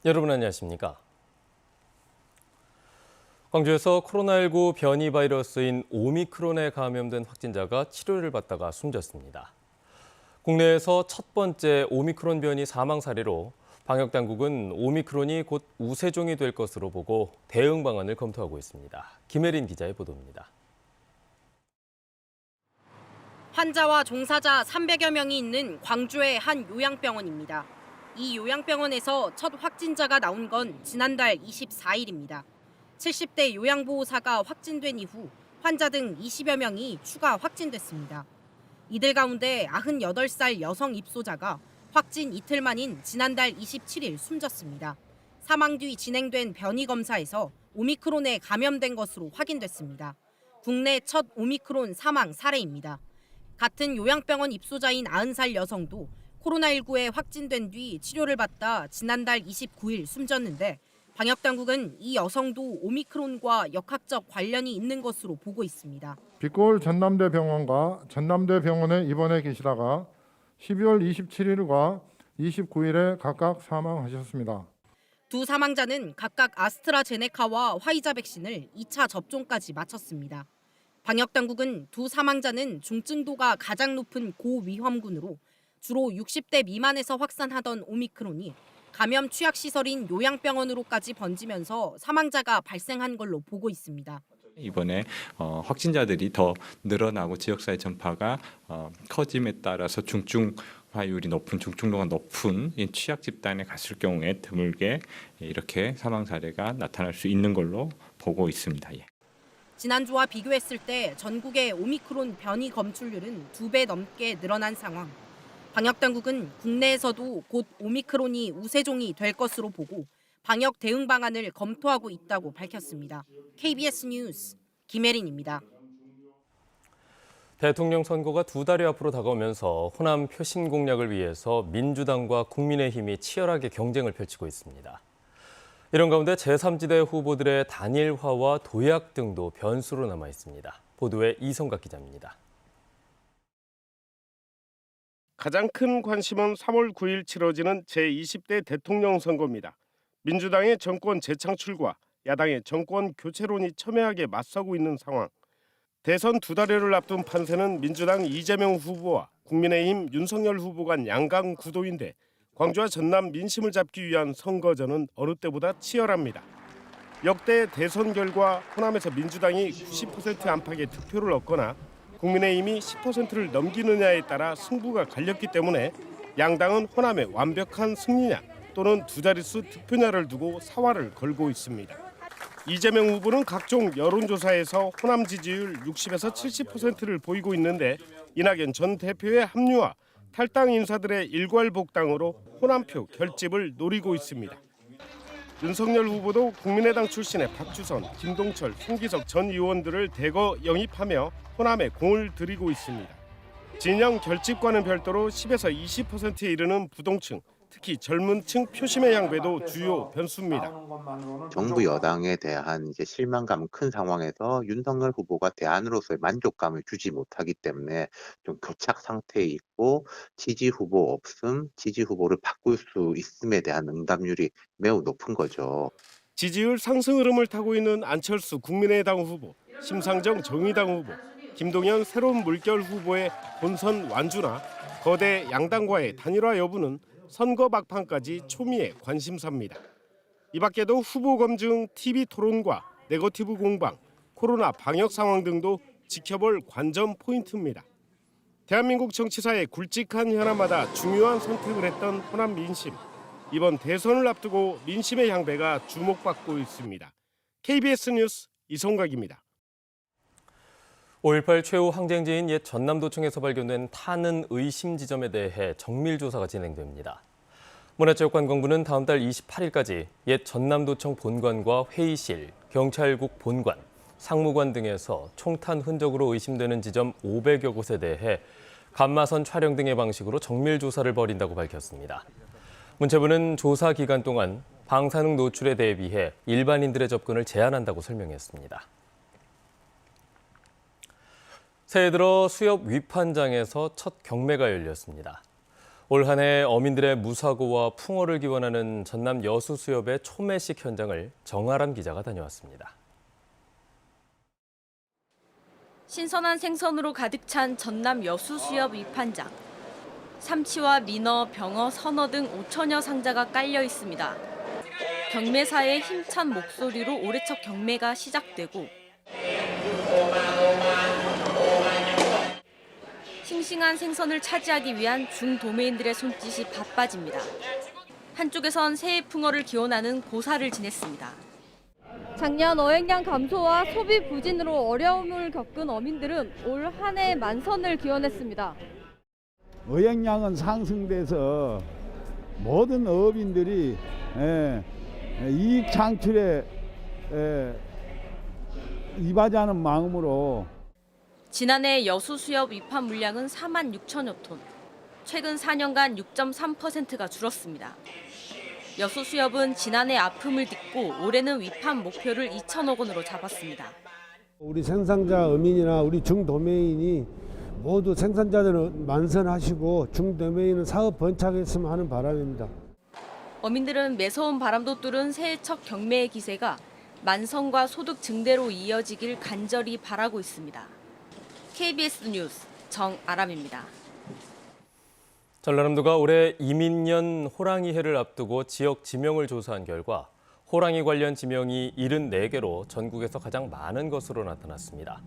여러분 안녕하십니까? 광주에서 코로나19 변이 바이러스인 오미크론에 감염된 확진자가 치료를 받다가 숨졌습니다. 국내에서 첫 번째 오미크론 변이 사망 사례로 방역당국은 오미크론이 곧 우세종이 될 것으로 보고 대응 방안을 검토하고 있습니다. 김혜린 기자의 보도입니다. 환자와 종사자 300여 명이 있는 광주의 한 요양병원입니다. 이 요양병원에서 첫 확진자가 나온 건 지난달 24일입니다. 70대 요양보호사가 확진된 이후 환자 등 20여 명이 추가 확진됐습니다. 이들 가운데 98살 여성 입소자가 확진 이틀 만인 지난달 27일 숨졌습니다. 사망 뒤 진행된 변이 검사에서 오미크론에 감염된 것으로 확인됐습니다. 국내 첫 오미크론 사망 사례입니다. 같은 요양병원 입소자인 90살 여성도 코로나19에 확진된 뒤 치료를 받다 지난달 29일 숨졌는데 방역당국은 이 여성도 오미크론과 역학적 관련이 있는 것으로 보고 있습니다. 빛골 전남대병원과 전남대병원에 입원해 계시다가 12월 27일과 29일에 각각 사망하셨습니다. 두 사망자는 각각 아스트라제네카와 화이자 백신을 2차 접종까지 마쳤습니다. 방역당국은 두 사망자는 중증도가 가장 높은 고위험군으로 주로 60대 미만에서 확산하던 오미크론이 감염 취약시설인 요양병원으로까지 번지면서 사망자가 발생한 걸로 보고 있습니다. 이번에 확진자들이 더 늘어나고 지역사회 전파가 커짐에 따라서 중증화율이 높은 중증도가 높은 취약 집단에 갔을 경우에 드물게 이렇게 사망 사례가 나타날 수 있는 걸로 보고 있습니다. 지난주와 비교했을 때 전국의 오미크론 변이 검출률은 2배 넘게 늘어난 상황. 방역당국은 국내에서도 곧 오미크론이 우세종이 될 것으로 보고 방역 대응 방안을 검토하고 있다고 밝혔습니다. KBS 뉴스 김혜린입니다. 대통령 선거가 2달여 앞으로 다가오면서 호남 표심 공략을 위해서 민주당과 국민의힘이 치열하게 경쟁을 펼치고 있습니다. 이런 가운데 제3지대 후보들의 단일화와 도약 등도 변수로 남아 있습니다. 보도에 이성각 기자입니다. 가장 큰 관심은 3월 9일 치러지는 제20대 대통령 선거입니다. 민주당의 정권 재창출과 야당의 정권 교체론이 첨예하게 맞서고 있는 상황. 대선 2달여를 앞둔 판세는 민주당 이재명 후보와 국민의힘 윤석열 후보 간 양강 구도인데 광주와 전남 민심을 잡기 위한 선거전은 어느 때보다 치열합니다. 역대 대선 결과 호남에서 민주당이 90% 안팎의 득표를 얻거나 국민의힘이 10%를 넘기느냐에 따라 승부가 갈렸기 때문에 양당은 호남의 완벽한 승리냐 또는 두 자릿수 득표냐를 두고 사활을 걸고 있습니다. 이재명 후보는 각종 여론조사에서 호남 지지율 60에서 70%를 보이고 있는데 이낙연 전 대표의 합류와 탈당 인사들의 일괄복당으로 호남표 결집을 노리고 있습니다. 윤석열 후보도 국민의당 출신의 박주선, 김동철, 송기석 전 의원들을 대거 영입하며 호남에 공을 들이고 있습니다. 진영 결집과는 별도로 10에서 20%에 이르는 부동층, 특히 젊은 층 표심의 양배도 주요 변수입니다. 정부 여당에 대한 실망감 큰 상황에서 윤석열 후보가 대안으로서의 만족감을 주지 못하기 때문에 좀 교착 상태에 있고 지지 후보 없음, 지지 후보를 바꿀 수 있음에 대한 응답률이 매우 높은 거죠. 지지율 상승 흐름을 타고 있는 안철수 국민의당 후보, 심상정 정의당 후보, 김동연 새로운 물결 후보의 본선 완주나 거대 양당과의 단일화 여부는 선거 막판까지 초미의 관심사입니다. 이 밖에도 후보 검증, TV 토론과 네거티브 공방, 코로나 방역 상황 등도 지켜볼 관전 포인트입니다. 대한민국 정치사의 굵직한 현안마다 중요한 선택을 했던 호남 민심. 이번 대선을 앞두고 민심의 향배가 주목받고 있습니다. KBS 뉴스 이성각입니다. 5.18 최후 항쟁지인 옛 전남도청에서 발견된 타는 의심 지점에 대해 정밀조사가 진행됩니다. 문화체육관광부는 다음 달 28일까지 옛 전남도청 본관과 회의실, 경찰국 본관, 상무관 등에서 총탄 흔적으로 의심되는 지점 500여 곳에 대해 감마선 촬영 등의 방식으로 정밀조사를 벌인다고 밝혔습니다. 문체부는 조사 기간 동안 방사능 노출에 대비해 일반인들의 접근을 제한한다고 설명했습니다. 새해 들어 수협 위판장에서 첫 경매가 열렸습니다. 올 한 해 어민들의 무사고와 풍어를 기원하는 전남 여수수협의 초매식 현장을 정아람 기자가 다녀왔습니다. 신선한 생선으로 가득 찬 전남 여수수협 위판장. 삼치와 민어, 병어, 선어 등 5천여 상자가 깔려 있습니다. 경매사의 힘찬 목소리로 올해 첫 경매가 시작되고 싱싱한 생선을 차지하기 위한 중도매인들의 손짓이 바빠집니다. 한쪽에선 새해 풍어를 기원하는 고사를 지냈습니다. 작년 어획량 감소와 소비 부진으로 어려움을 겪은 어민들은 올 한 해 만선을 기원했습니다. 어획량은 상승돼서 모든 어업인들이 이익 창출에 이바지하는 마음으로 지난해 여수수협 위판 물량은 4만 6천여 톤. 최근 4년간 6.3%가 줄었습니다. 여수수협은 지난해 아픔을 딛고 올해는 위판 목표를 2천억 원으로 잡았습니다. 우리 생산자 어민이나 우리 중도매인이 모두 생산자들은 만선하시고 중도매인은 사업 번창했으면 하는 바람입니다. 어민들은 매서운 바람도 뚫은 새해 첫 경매의 기세가 만선과 소득 증대로 이어지길 간절히 바라고 있습니다. KBS 뉴스 정아람입니다. 전라남도가 올해 이민년 호랑이 해를 앞두고 지역 지명을 조사한 결과 호랑이 관련 지명이 74개로 전국에서 가장 많은 것으로 나타났습니다.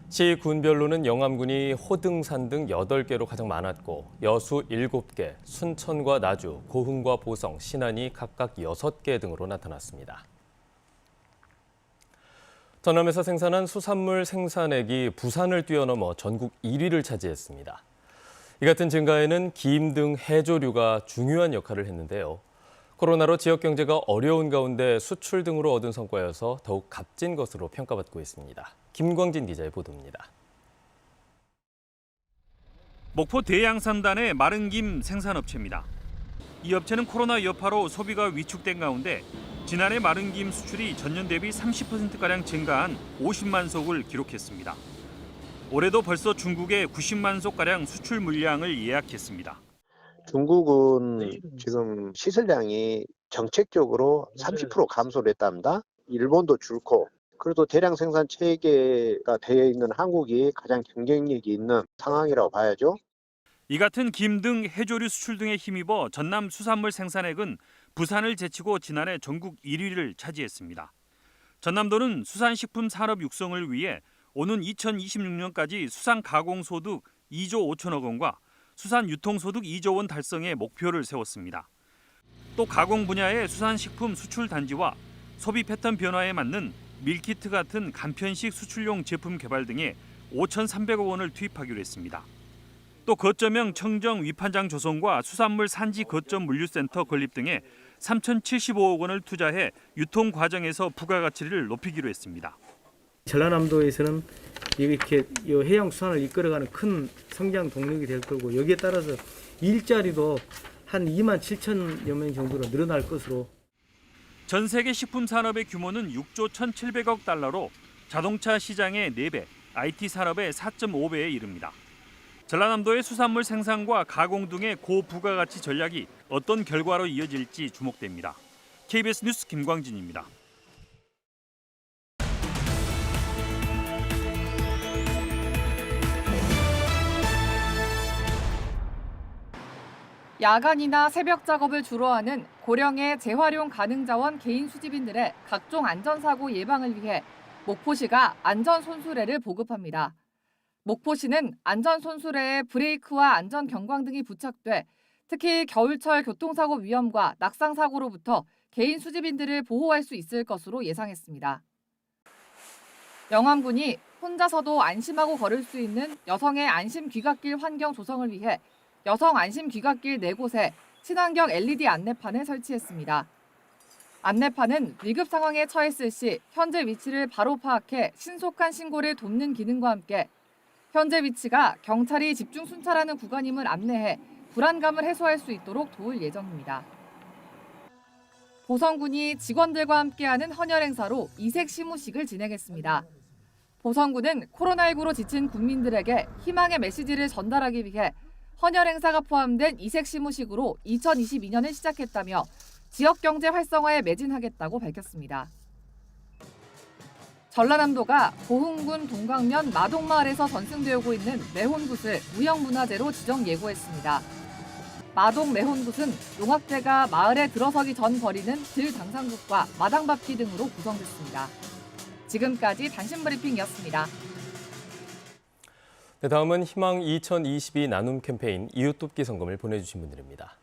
시 군별로는 영암군이 호등산 등 8개로 가장 많았고 여수 7개, 순천과 나주, 고흥과 보성, 신안이 각각 6개 등으로 나타났습니다. 전남에서 생산한 수산물 생산액이 부산을 뛰어넘어 전국 1위를 차지했습니다. 이 같은 증가에는 김 등 해조류가 중요한 역할을 했는데요. 코로나로 지역 경제가 어려운 가운데 수출 등으로 얻은 성과여서 더욱 값진 것으로 평가받고 있습니다. 김광진 기자의 보도입니다. 목포 대양산단의 마른 김 생산업체입니다. 이 업체는 코로나 여파로 소비가 위축된 가운데 지난해 마른 김 수출이 전년 대비 30%가량 증가한 50만 속을 기록했습니다. 올해도 벌써 중국에 90만 속가량 수출 물량을 예약했습니다. 중국은 지금 시설량이 정책적으로 30% 감소를 했답니다. 일본도 줄고 그래도 대량 생산 체계가 되어 있는 한국이 가장 경쟁력이 있는 상황이라고 봐야죠. 이 같은 김 등 해조류 수출 등에 힘입어 전남 수산물 생산액은 부산을 제치고 지난해 전국 1위를 차지했습니다. 전남도는 수산식품 산업 육성을 위해 오는 2026년까지 수산 가공 소득 2조 5천억 원과 수산 유통 소득 2조 원 달성에 목표를 세웠습니다. 또 가공 분야의 수산식품 수출 단지와 소비 패턴 변화에 맞는 밀키트 같은 간편식 수출용 제품 개발 등에 5,300억 원을 투입하기로 했습니다. 또 거점형 청정 위판장 조성과 수산물 산지 거점 물류센터 건립 등에 3,075억 원을 투자해 유통 과정에서 부가가치를 높이기로 했습니다. 전라남도에서는 이렇게 해양 수산을 이끌어가는 큰 성장 동력이 될 거고 여기에 따라서 일자리도 한 2만 7천여 명 정도로 늘어날 것으로. 전 세계 식품 산업의 규모는 6조 1,700억 달러로 자동차 시장의 4배, IT 산업의 4.5배에 이릅니다. 전라남도의 수산물 생산과 가공 등의 고부가가치 전략이 어떤 결과로 이어질지 주목됩니다. KBS 뉴스 김광진입니다. 야간이나 새벽 작업을 주로 하는 고령의 재활용 가능 자원 개인 수집인들의 각종 안전사고 예방을 위해 목포시가 안전손수레를 보급합니다. 목포시는 안전손수레에 브레이크와 안전경광 등이 부착돼 특히 겨울철 교통사고 위험과 낙상사고로부터 개인 수집인들을 보호할 수 있을 것으로 예상했습니다. 영암군이 혼자서도 안심하고 걸을 수 있는 여성의 안심 귀갓길 환경 조성을 위해 여성 안심 귀갓길 4곳에 친환경 LED 안내판을 설치했습니다. 안내판은 위급 상황에 처했을 시 현재 위치를 바로 파악해 신속한 신고를 돕는 기능과 함께 현재 위치가 경찰이 집중 순찰하는 구간임을 안내해 불안감을 해소할 수 있도록 도울 예정입니다. 보성군이 직원들과 함께하는 헌혈 행사로 이색 시무식을 진행했습니다. 보성군은 코로나19로 지친 국민들에게 희망의 메시지를 전달하기 위해 헌혈 행사가 포함된 이색 시무식으로 2022년을 시작했다며 지역 경제 활성화에 매진하겠다고 밝혔습니다. 전라남도가 보흥군 동강면 마동마을에서 전승되고 있는 매혼굿을 무형문화재로 지정 예고했습니다. 마동 매혼굿은 용학대가 마을에 들어서기 전 벌이는 들당상굿과 마당밟기 등으로 구성됐습니다. 지금까지 단신브리핑이었습니다. 네, 다음은 희망 2022 나눔 캠페인 이웃돕기 성금을 보내주신 분들입니다.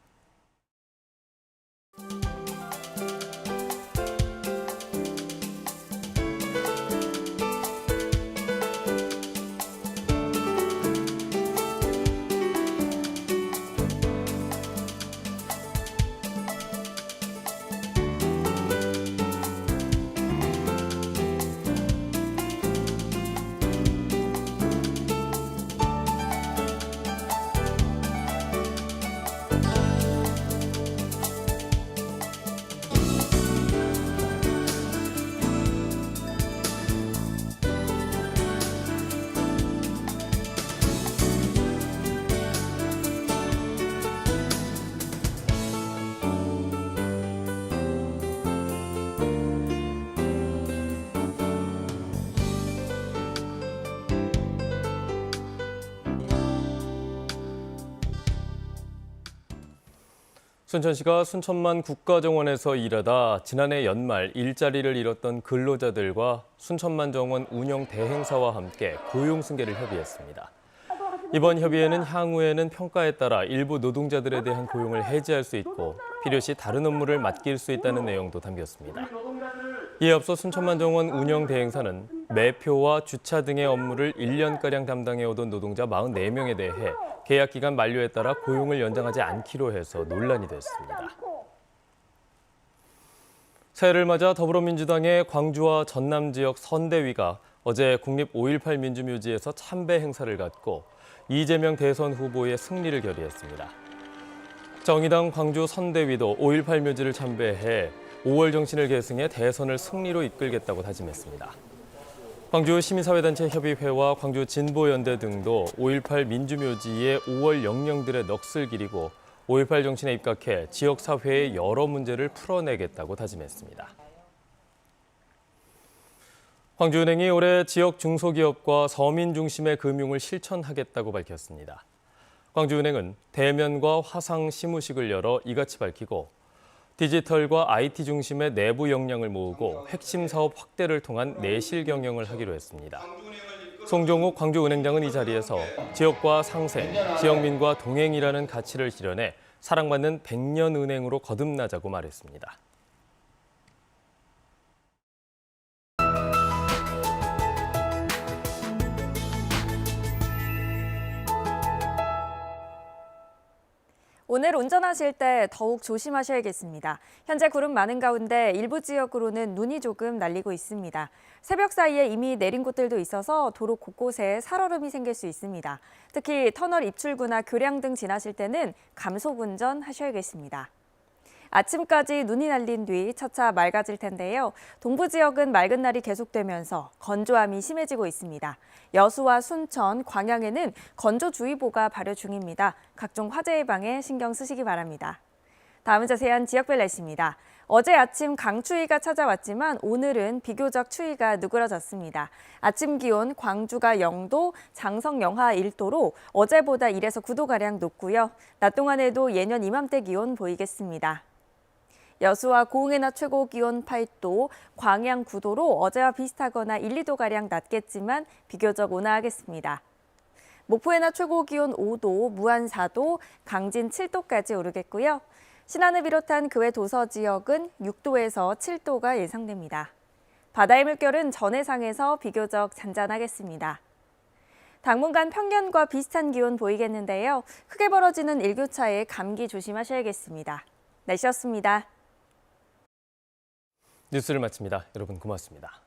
순천시가 순천만 국가정원에서 일하다 지난해 연말 일자리를 잃었던 근로자들과 순천만 정원 운영 대행사와 함께 고용 승계를 협의했습니다. 이번 협의회는 향후에는 평가에 따라 일부 노동자들에 대한 고용을 해지할 수 있고 필요시 다른 업무를 맡길 수 있다는 내용도 담겼습니다. 이에 앞서 순천만 정원 운영 대행사는 매표와 주차 등의 업무를 1년가량 담당해오던 노동자 44명에 대해 계약 기간 만료에 따라 고용을 연장하지 않기로 해서 논란이 됐습니다. 새해를 맞아 더불어민주당의 광주와 전남 지역 선대위가 어제 국립 5.18 민주묘지에서 참배 행사를 갖고 이재명 대선 후보의 승리를 결의했습니다. 정의당 광주 선대위도 5.18 묘지를 참배해 5월 정신을 계승해 대선을 승리로 이끌겠다고 다짐했습니다. 광주 시민사회단체 협의회와 광주 진보연대 등도 5.18 민주묘지에 5월 영령들의 넋을 기리고 5.18 정신에 입각해 지역사회의 여러 문제를 풀어내겠다고 다짐했습니다. 광주은행이 올해 지역 중소기업과 서민 중심의 금융을 실천하겠다고 밝혔습니다. 광주은행은 대면과 화상 시무식을 열어 이같이 밝히고 디지털과 IT 중심의 내부 역량을 모으고 핵심 사업 확대를 통한 내실 경영을 하기로 했습니다. 송종욱 광주은행장은 이 자리에서 지역과 상생, 지역민과 동행이라는 가치를 실현해 사랑받는 100년 은행으로 거듭나자고 말했습니다. 오늘 운전하실 때 더욱 조심하셔야겠습니다. 현재 구름 많은 가운데 일부 지역으로는 눈이 조금 날리고 있습니다. 새벽 사이에 이미 내린 곳들도 있어서 도로 곳곳에 살얼음이 생길 수 있습니다. 특히 터널 입출구나 교량 등 지나실 때는 감속 운전하셔야겠습니다. 아침까지 눈이 날린 뒤 차차 맑아질 텐데요. 동부 지역은 맑은 날이 계속되면서 건조함이 심해지고 있습니다. 여수와 순천, 광양에는 건조주의보가 발효 중입니다. 각종 화재 예방에 신경 쓰시기 바랍니다. 다음은 자세한 지역별 날씨입니다. 어제 아침 강추위가 찾아왔지만 오늘은 비교적 추위가 누그러졌습니다. 아침 기온 광주가 0도, 장성 영하 1도로 어제보다 1에서 9도가량 높고요. 낮 동안에도 예년 이맘때 기온 보이겠습니다. 여수와 고흥의 낮 최고 기온 8도, 광양 9도로 어제와 비슷하거나 1, 2도가량 낮겠지만 비교적 온화하겠습니다. 목포의 낮 최고 기온 5도, 무안 4도, 강진 7도까지 오르겠고요. 신안을 비롯한 그 외 도서 지역은 6도에서 7도가 예상됩니다. 바다의 물결은 전해상에서 비교적 잔잔하겠습니다. 당분간 평년과 비슷한 기온 보이겠는데요. 크게 벌어지는 일교차에 감기 조심하셔야겠습니다. 날씨였습니다. 뉴스를 마칩니다. 여러분 고맙습니다.